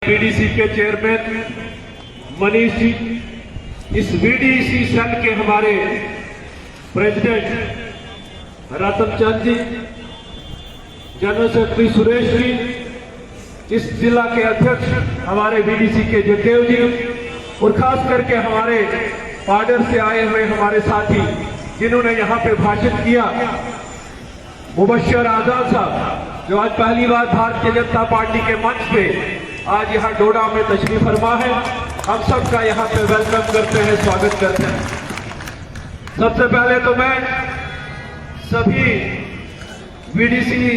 BDC के chairman Manish ji, इस BDC cell के हमारे प्रेसिडेंट रतन चंद जी, जनरल सेक्रेटरी सुरेश जी, इस जिला के अध्यक्ष हमारे बीडीसी के जगदेव जी, और खास करके हमारे पार्डर से आए हुए हमारे साथी जिन्होंने यहाँ पे भाषण किया, मुबश्शिर आजाद साहब जो आज पहली बार भारतीय जनता पार्टी के मंच पे आज यहाँ डोडा में तशरीफ फरमा है, हम सबका यहाँ पे वेलकम करते हैं, स्वागत करते हैं। सबसे पहले तो मैं सभी बीडीसी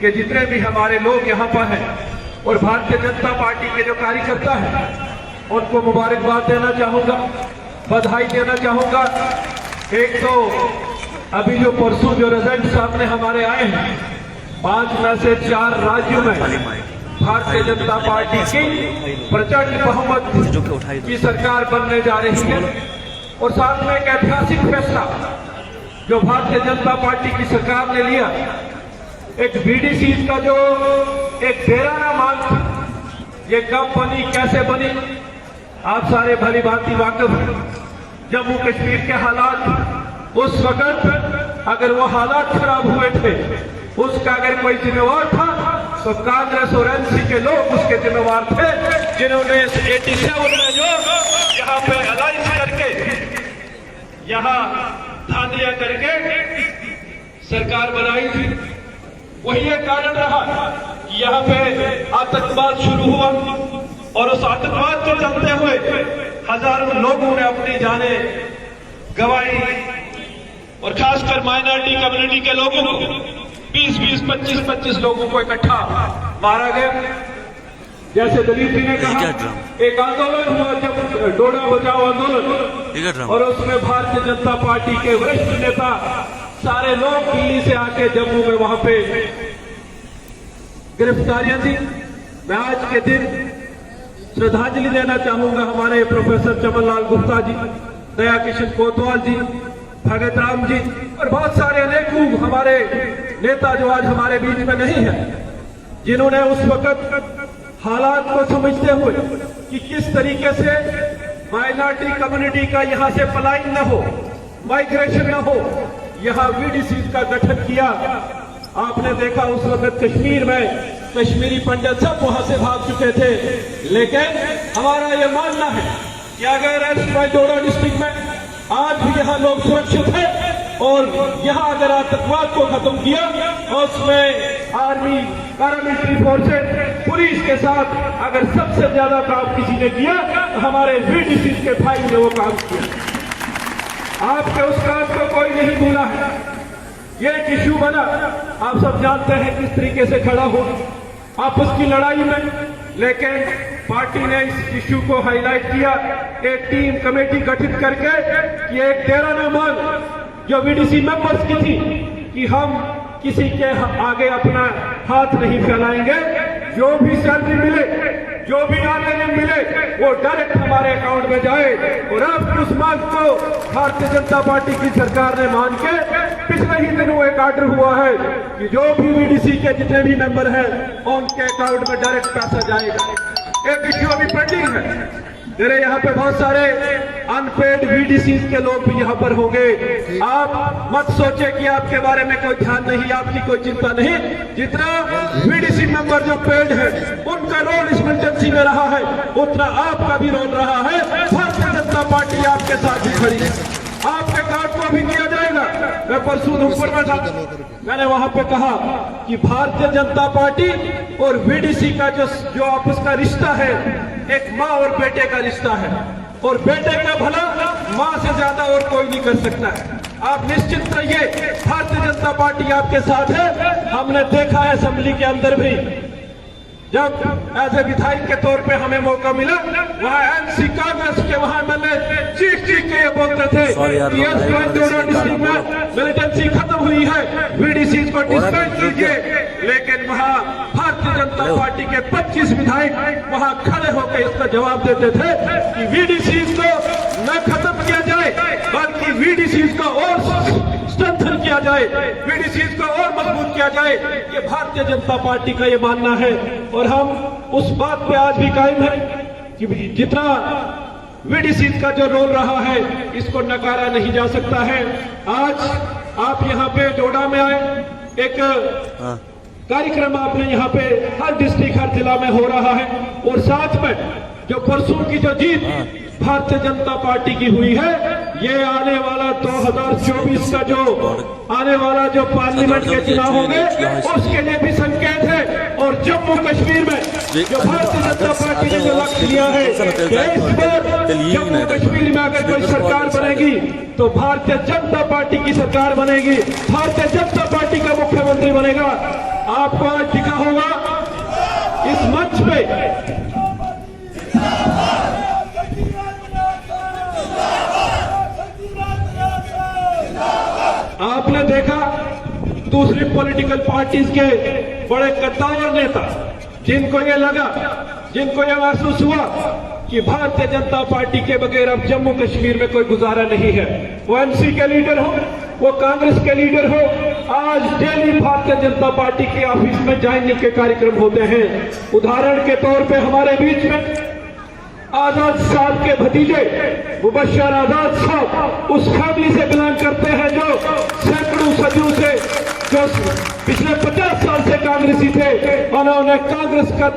के जितने भी हमारे लोग यहाँ पर हैं और भारतीय जनता पार्टी के जो कार्यकर्ता हैं उनको मुबारकबाद देना चाहूंगा, बधाई देना चाहूंगा। एक तो अभी जो परसों जो रिजल्ट सामने हमारे आए हैं, 5 में से 4 राज्यों में भारतीय जनता पार्टी की प्रचंड बहुमत की सरकार बनने जा रही है, और साथ में एक ऐतिहासिक फैसला जो भारतीय जनता पार्टी की सरकार ने लिया, एक बीडीसी का जो एक डेराना मांग थी, ये कब बनी, कैसे बनी, आप सारे भली भांति वाकिफ हैं। जम्मू कश्मीर के हालात उस वक्त अगर वो हालात खराब हुए थे, उसका अगर कोई जिम्मेवार था तो कांग्रेस और एनसी के लोग उसके जिम्मेवार थे, जिन्होंने 87 में जो यहाँ पे अलायंस करके, यहाँ धांधलियां करके सरकार बनाई थी। वही एक कारण रहा कि यहाँ पे आतंकवाद शुरू हुआ, और उस आतंकवाद के चलते हुए हजारों लोगों ने अपनी जानें गंवाई, और खासकर माइनॉरिटी कम्युनिटी के लोगों को 20-20, 25-25 लोगों को इकट्ठा मारा गया। जैसे दलीप जी ने कहा, एक आंदोलन हुआ जब डोडा बचाओ आंदोलन, और उसमें भारतीय जनता पार्टी के वरिष्ठ नेता सारे लोग दिल्ली से आके जम्मू में वहां पे गिरफ्तारियां दी। मैं आज के दिन श्रद्धांजलि देना चाहूंगा हमारे प्रोफेसर चमन लाल गुप्ता जी, दया किशन कोतवाल जी, भगत राम जी, और बहुत सारे अनेकों हमारे नेता जो आज हमारे बीच में नहीं है, जिन्होंने उस वक्त हालात को समझते हुए कि किस तरीके से माइनॉरिटी कम्युनिटी का यहां से पलायन न हो, माइग्रेशन न हो, यहां बीडीसी का गठन किया। आपने देखा उस वक्त कश्मीर में कश्मीरी पंडित सब वहां से भाग चुके थे, लेकिन हमारा यह मानना है कि अगर डोडा डिस्ट्रिक्ट में आज भी यहाँ लोग सुरक्षित हैं, और यहाँ अगर आतंकवाद को खत्म किया, और उसमें आर्मी, पैरामिलिट्री फोर्सेस, पुलिस के साथ अगर सबसे ज्यादा काम किसी ने किया तो हमारे बीडीसी के भाई ने वो काम किया। आपके उस काम को कोई नहीं भूला है। ये एक इश्यू बना, आप सब जानते हैं किस तरीके से खड़ा हो आपस की लड़ाई में, लेकिन पार्टी ने इस इश्यू को हाईलाइट किया, एक टीम कमेटी गठित करके कि एक डेराना मांग जो बीडीसी मेंबर्स की थी कि हम किसी के आगे अपना हाथ नहीं फैलाएंगे, जो भी सैलरी मिले, जो भी आमदनी मिले, वो डायरेक्ट हमारे अकाउंट में जाए। और अब उस मांग को भारतीय जनता पार्टी की सरकार ने मान के पिछले ही दिनों एक ऑर्डर हुआ है कि जो भी बीडीसी के जितने भी मेंबर हैं उनके अकाउंट में डायरेक्ट पैसा जाएगा। एक इश्यू अभी पेंडिंग है, मेरे यहाँ पे बहुत सारे अनपेड बीडीसी के लोग भी यहाँ पर होंगे। आप मत सोचे कि आपके बारे में कोई ध्यान नहीं, आपकी कोई चिंता नहीं। जितना बीडीसी मेंबर जो पेड है उनका रोल इस मिलिटेंसी में रहा है, उतना आपका भी रोल रहा है। भारतीय जनता पार्टी आपके साथ ही खड़ी है, आपके कार्ड को भी किया जाएगा। मैं परसों धूमपुर में था, मैंने वहां पे कहा कि भारतीय जनता पार्टी और बीडीसी का जो आपस का रिश्ता है, एक माँ और बेटे का रिश्ता है, और बेटे का भला माँ से ज्यादा और कोई नहीं कर सकता है। आप निश्चित रहिए, भारतीय जनता पार्टी आपके साथ है। हमने देखा है असेंबली के अंदर भी, जब एज ए विधायक के तौर पे हमें मौका मिला, वहाँ एनसी कांग्रेस के वहाँ मैंने चीख के ये बोलते थे कि डिस्ट्रिक्ट में मिलिटेंसी खत्म हुई है, बीडीसी को डिस्बैंड कीजिए। लेकिन वहाँ भारतीय जनता पार्टी के 25 विधायक वहाँ खड़े होकर इसका जवाब देते थे कि बीडीसी को न खत्म किया जाए, बल्कि बीडीसी को और स्ट्रेंथन किया किया जाए, बीडीसी को और मजबूत किया जाए, ये भारतीय जनता पार्टी का ये मानना है। और हम उस बात पे आज भी कायम है कि जितना बीडीसी का जो रोल रहा है इसको नकारा नहीं जा सकता है। आज आप यहाँ पे डोडा में आए, एक कार्यक्रम आपने यहाँ पे हर डिस्ट्रिक्ट हर जिला में हो रहा है, और साथ में जो परसों की जो जीत भारतीय जनता पार्टी की हुई है, ये आने वाला 2024 का जो आने वाला जो पार्लियामेंट के चुनाव होंगे उसके लिए भी संकेत है। और जम्मू कश्मीर में जो भारतीय जनता पार्टी ने जो लक्ष्य लिया है कि इस बार जम्मू कश्मीर में अगर कोई सरकार बनेगी तो भारतीय जनता पार्टी की सरकार बनेगी, भारतीय जनता पार्टी का मुख्यमंत्री बनेगा। आपको आज दिखा होगा इस मंच पे आपने देखा दूसरी पॉलिटिकल पार्टीज के बड़े कद्दावर नेता, जिनको ये लगा, जिनको ये महसूस हुआ कि भारतीय जनता पार्टी के बगैर अब जम्मू कश्मीर में कोई गुजारा नहीं है, वो एमसी के लीडर हो, वो कांग्रेस के लीडर हो, आज डेली भारतीय जनता पार्टी के ऑफिस में ज्वाइनिंग के कार्यक्रम होते हैं। उदाहरण के तौर पे हमारे बीच में आजाद साहब के भतीजे मुबश्शिर आजाद साहब उस फैमिली से बिलोंग करते हैं जो सैकड़ों सदियों से, जो पिछले 50 साल से कांग्रेसी थे, उन्होंने कांग्रेस का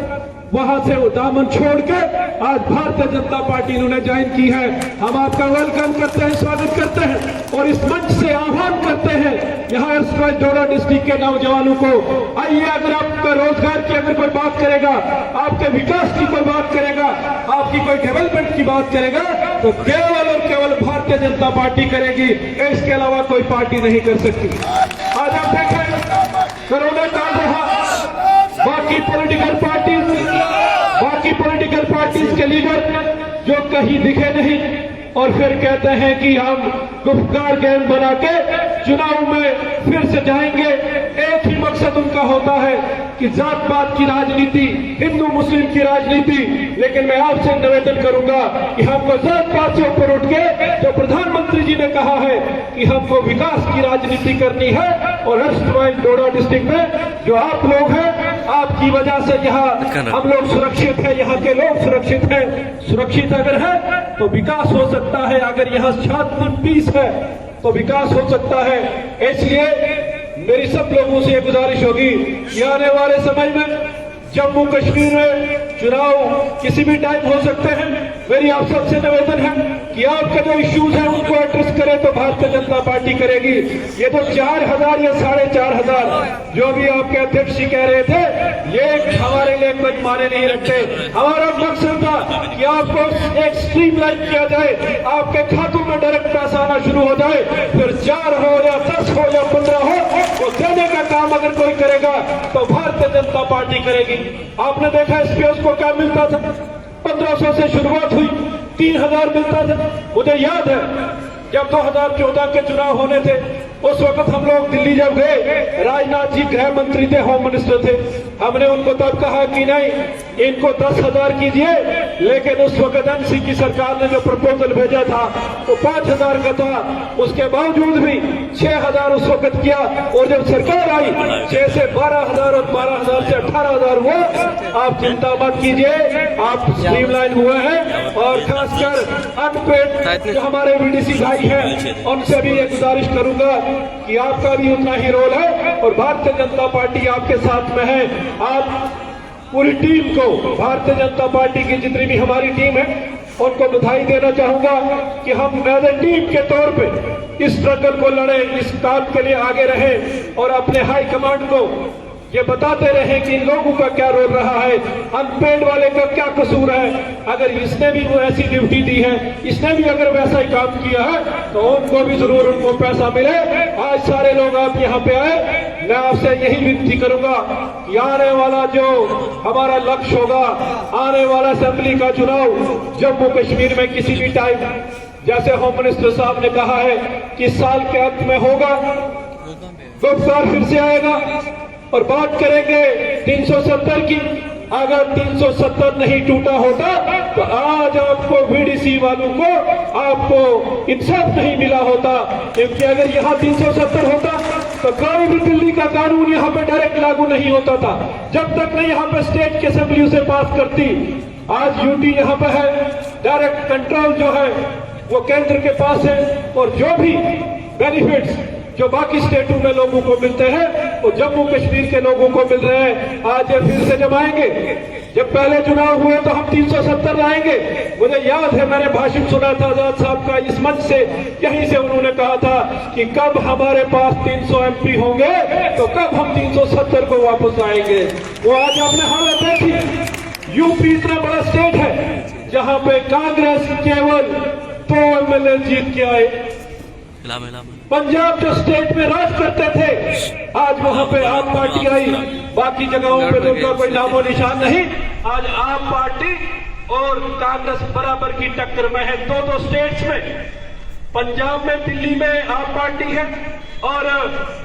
वहां से दामन छोड़ के आज भारतीय जनता पार्टी इन्होंने ज्वाइन की है। हम आपका वेलकम करते हैं, स्वागत करते हैं और इस मंच से आह्वान करते हैं यहाँ डोडा डिस्ट्रिक्ट के नौजवानों को, आइए, अगर आपका रोजगार की अगर कोई बात करेगा, आपके विकास की कोई बात करेगा, आपकी कोई डेवलपमेंट की बात करेगा तो केवल और केवल भारतीय जनता पार्टी करेगी, इसके अलावा कोई पार्टी नहीं कर सकती। आज आप देखें कोरोना काल रहा, बाकी पॉलिटिकल पार्टीज के लीडर जो कहीं दिखे नहीं और फिर कहते हैं कि हम गुफ्तगार गेम बना के चुनाव में फिर से जाएंगे। एक ही मकसद उनका होता है कि जात पात की राजनीति, हिंदू मुस्लिम की राजनीति। लेकिन मैं आपसे निवेदन करूंगा कि हमको जात पात से ऊपर उठ के, जो प्रधानमंत्री जी ने कहा है कि हमको विकास की राजनीति करनी है, और हर्षवाइल डोडा डिस्ट्रिक्ट में जो आप लोग हैं, आपकी वजह से यहाँ हम लोग सुरक्षित हैं, यहाँ के लोग सुरक्षित हैं। सुरक्षित अगर है तो विकास हो सकता है, अगर यहाँ शांति पीस है तो विकास हो सकता है। इसलिए मेरी सब लोगों से ये गुजारिश होगी कि आने वाले समय में जम्मू कश्मीर में चुनाव किसी भी टाइम हो सकते हैं। मेरी आप सबसे निवेदन है कि आपके जो इश्यूज हैं उनको एड्रेस करें तो भारतीय जनता पार्टी करेगी। ये तो 4000 या 4500 जो भी आपके अध्यक्ष जी कह रहे थे, ये हमारे लिए कोई माने नहीं रखते। हमारा मकसद था कि आपको एक स्ट्रीमलाइन किया जाए, आपके खातों में डायरेक्ट पैसा आना शुरू हो जाए, फिर 4 हो या 10 हो या 15 हो, वो देने का काम अगर कोई करेगा तो भारतीय जनता पार्टी करेगी। आपने देखा एसपीएस को क्या मिलता था, 1500 से शुरुआत हुई, 3000 मिलता था। मुझे याद है जब 2014 के चुनाव होने थे, उस वक्त हम लोग दिल्ली जब गए, राजनाथ जी गृह मंत्री थे, होम मिनिस्टर थे, हमने उनको तब कहा कि नहीं, इनको 10,000 कीजिए। लेकिन उस वक्त एनसी की सरकार ने जो प्रपोजल भेजा था वो 5,000 का था, उसके बावजूद भी 6,000 उस वक्त किया। और जब सरकार आई 6 से 12,000 और 12,000 से 18,000 हुआ। आप चिंता मत कीजिए, आप स्ट्रीमलाइन हुए हैं। और खासकर अनपेड जो हमारे बीडीसी भाई हैं, उनसे भी ये गुजारिश करूंगा कि आपका भी उतना ही रोल है और भारतीय जनता पार्टी आपके साथ में है। आप पूरी टीम को, भारतीय जनता पार्टी की जितनी भी हमारी टीम है, उनको बधाई देना चाहूंगा कि हम एज ए टीम के तौर पे इस स्ट्रगल को लड़े, इस काम के लिए आगे रहे और अपने हाई कमांड को ये बताते रहे कि इन लोगों का क्या रोल रहा है, अनपेड वाले का क्या कसूर है। अगर इसने भी वो ऐसी ड्यूटी दी है, इसने भी अगर वैसा ही काम किया है तो उनको भी जरूर उनको पैसा मिले। आज सारे लोग आप यहाँ पे आए, मैं आपसे यही विनती करूंगा कि आने वाला जो हमारा लक्ष्य होगा, आने वाला असेंबली का चुनाव जम्मू कश्मीर में किसी भी टाइम, जैसे होम मिनिस्टर साहब ने कहा है कि साल के अंत में होगा, गुफ्तार फिर से आएगा और बात करेंगे 370 की। अगर 370 नहीं टूटा होता तो आज आपको VDC वालों को आपको इंसाफ नहीं मिला होता, क्योंकि अगर यहाँ 370 होता तो कोई भी दिल्ली का कानून यहाँ पे डायरेक्ट लागू नहीं होता था, जब तक नहीं यहाँ पे स्टेट की असेंबली उसे पास करती। आज यूटी यहाँ पे है, डायरेक्ट कंट्रोल जो है वो केंद्र के पास है, और जो भी बेनिफिट्स जो बाकी स्टेटों में लोगों को मिलते हैं वो जम्मू कश्मीर के लोगों को मिल रहे हैं। आज ये फिर से जमाएंगे। जब पहले चुनाव हुए तो हम 370 लाएंगे। मुझे याद है मैंने भाषण सुना था आजाद साहब का इस मंच से, यहीं से उन्होंने कहा था कि कब हमारे पास 300 MP होंगे तो कब हम 370 को वापस लाएंगे। वो आज आपने हालत देखी। यूपी इतना बड़ा स्टेट है जहां पे कांग्रेस केवल 2 MLA जीत के आए। पंजाब जो स्टेट में राज करते थे, आज वहां पे आप पार्टी आई, बाकी जगहों पे तो उनका कोई नामो निशान नहीं। आज आप पार्टी और कांग्रेस बराबर की टक्कर में है दो स्टेट्स में। पंजाब में, दिल्ली में आप पार्टी है और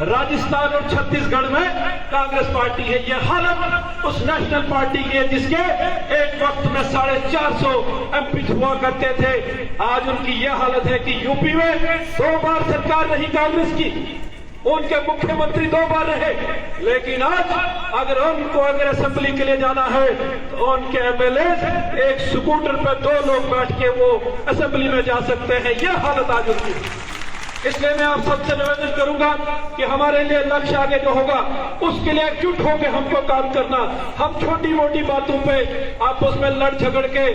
राजस्थान और छत्तीसगढ़ में कांग्रेस पार्टी है। यह हालत उस नेशनल पार्टी की है जिसके एक वक्त में 450 MP हुआ करते थे। आज उनकी यह हालत है कि यूपी में 2 बार सरकार रही कांग्रेस की, उनके मुख्यमंत्री 2 बार रहे, लेकिन आज अगर असेंबली के लिए जाना है तो उनके MLA एक स्कूटर पर 2 लोग बैठ के वो असेंबली में जा सकते हैं। यह हालत आज उनकी। इसलिए मैं आप सबसे निवेदन करूंगा कि हमारे लिए लक्ष्य आगे जो होगा उसके लिए एकजुट होकर हमको काम करना। हम छोटी मोटी बातों पे आपस में लड़ झगड़ के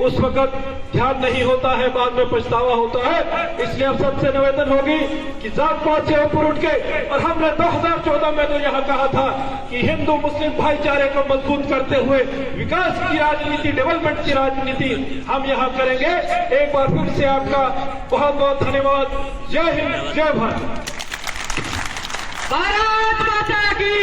उस वक्त ध्यान नहीं होता है, बाद में पछतावा होता है। इसलिए आप सबसे निवेदन होगी कि जात पात से ऊपर उठ के, और हमने 2014 में तो यहाँ कहा था कि हिंदू मुस्लिम भाईचारे को मजबूत करते हुए विकास की राजनीति, डेवलपमेंट की राजनीति हम यहाँ करेंगे। एक बार फिर से आपका बहुत बहुत धन्यवाद। जय हिंद, जय भारत। भारत माता की।